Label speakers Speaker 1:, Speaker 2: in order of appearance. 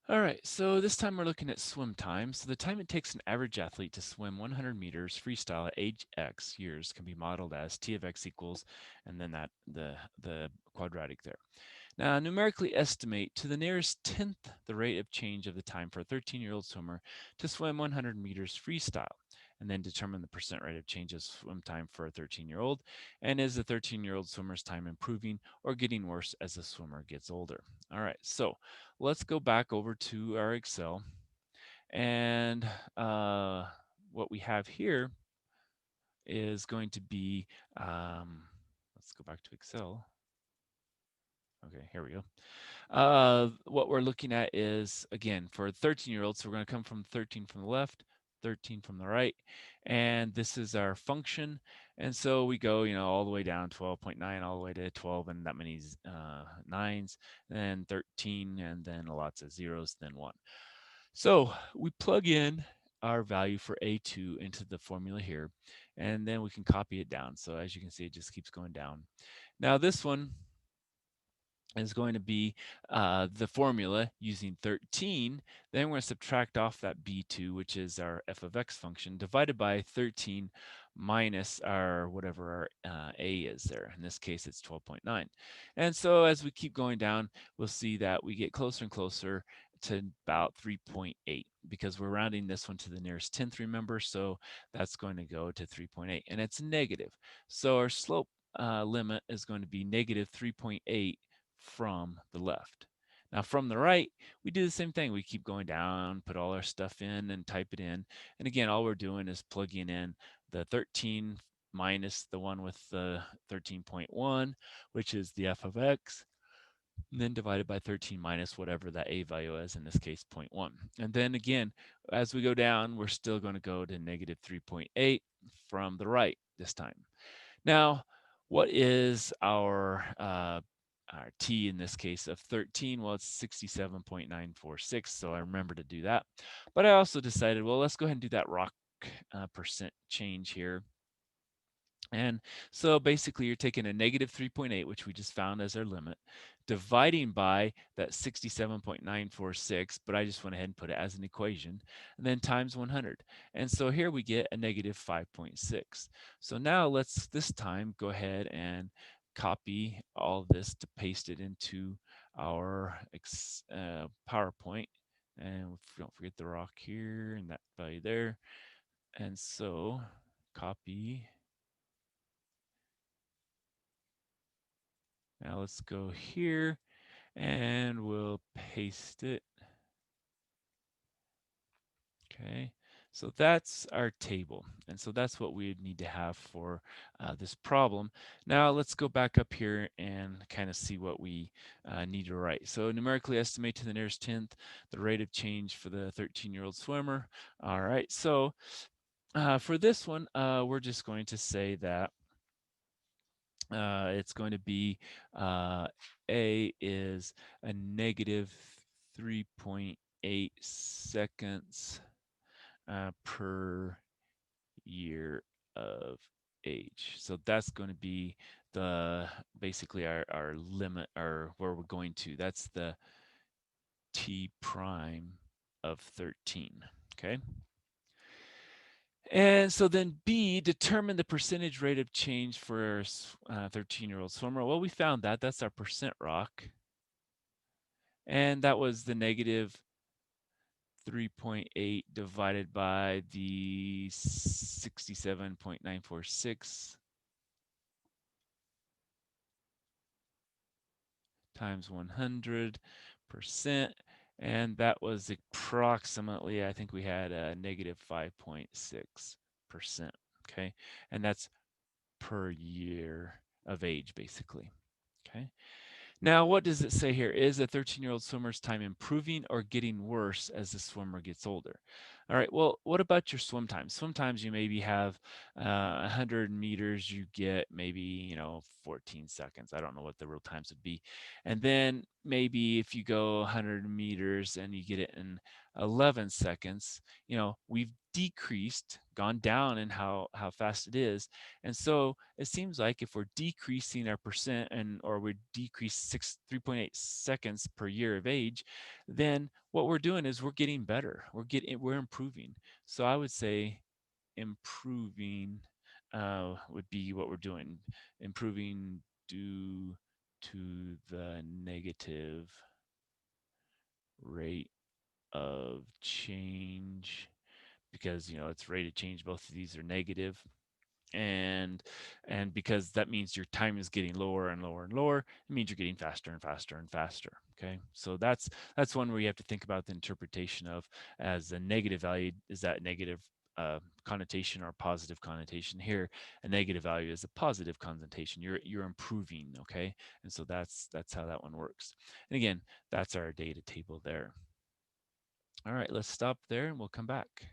Speaker 1: All right, so this time we're looking at swim time. So the time it takes an average athlete to swim 100 meters freestyle at age X years can be modeled as T of X equals, and then the quadratic there. Now, numerically estimate to the nearest tenth the rate of change of the time for a 13-year-old swimmer to swim 100 meters freestyle, and then determine the percent rate of change of swim time for a 13-year-old. And is the 13-year-old swimmer's time improving or getting worse as the swimmer gets older? All right, so let's go back over to our Excel. And what we have here is going to be, let's go back to Excel. Okay, here we go. What we're looking at is, again, for a 13-year-old, so we're going to come from 13 from the left, 13 from the right, and this is our function. And so we go, all the way down 12.9, all the way to 12, and that many nines, then 13, and then lots of zeros, then 1. So we plug in our value for A2 into the formula here, and then we can copy it down. So as you can see, it just keeps going down. Now this one is going to be the formula using 13. Then we're going to subtract off that b2, which is our f of x function, divided by 13 minus our whatever our a is there. In this case, it's 12.9. And so as we keep going down, we'll see that we get closer and closer to about 3.8 because we're rounding this one to the nearest tenth, remember? So that's going to go to 3.8, and it's negative. So our slope limit is going to be negative 3.8 from the left. Now from the right, we do the same thing. We keep going down, put all our stuff in and type it in. And again, all we're doing is plugging in the 13 minus the one with the 13.1, which is the f of x, and then divided by 13 minus whatever that a value is, in this case 0.1. And then again, as we go down, we're still going to go to negative 3.8 from the right this time. Now, what is our t in this case of 13? Well, it's 67.946, so I remember to do that. But I also decided, well, let's go ahead and do that rock percent change here. And so basically you're taking a negative 3.8, which we just found as our limit, dividing by that 67.946, but I just went ahead and put it as an equation, and then times 100. And so here we get a negative 5.6. So now let's this time go ahead and copy all of this to paste it into our PowerPoint. And don't forget the rock here and that value there. And so copy. Now let's go here and we'll paste it. Okay, so that's our table. And so that's what we need to have for this problem. Now let's go back up here and kind of see what we need to write. So numerically estimate to the nearest tenth the rate of change for the 13-year-old swimmer. All right, so for this one, we're just going to say that it's going to be A is a negative 3.8 seconds per year of age. So that's going to be the basically our limit, or where we're going to. That's the t prime of 13. Okay. And so then B, determine the percentage rate of change for a 13-year-old swimmer. Well, we found that. That's our percent rock. And that was the negative 3.8 divided by the 67.946 times 100%. And that was approximately, I think we had a negative 5.6%. Okay. And that's per year of age, basically. Okay. Now, what does it say here? Is a 13-year-old swimmer's time improving or getting worse as the swimmer gets older? All right, well, what about your swim times? Swim times, you maybe have 100 meters, you get maybe, 14 seconds. I don't know what the real times would be. And then maybe if you go 100 meters and you get it in 11 seconds, we've decreased gone down in how fast it is. And so it seems like if we're decreasing our percent and or we decrease 3.8 seconds per year of age, then what we're doing is we're getting better. We're improving. So I would say improving would be what we're doing. Improving due to the negative rate of change, because it's rate of change, both of these are negative, and because that means your time is getting lower and lower and lower, it means you're getting faster and faster and faster. Okay, so that's one where you have to think about the interpretation of, as a negative value, is that negative connotation or positive connotation. Here, a negative value is a positive connotation. You're improving. Okay, and so that's how that one works. And again, that's our data table there. All right, let's stop there and we'll come back.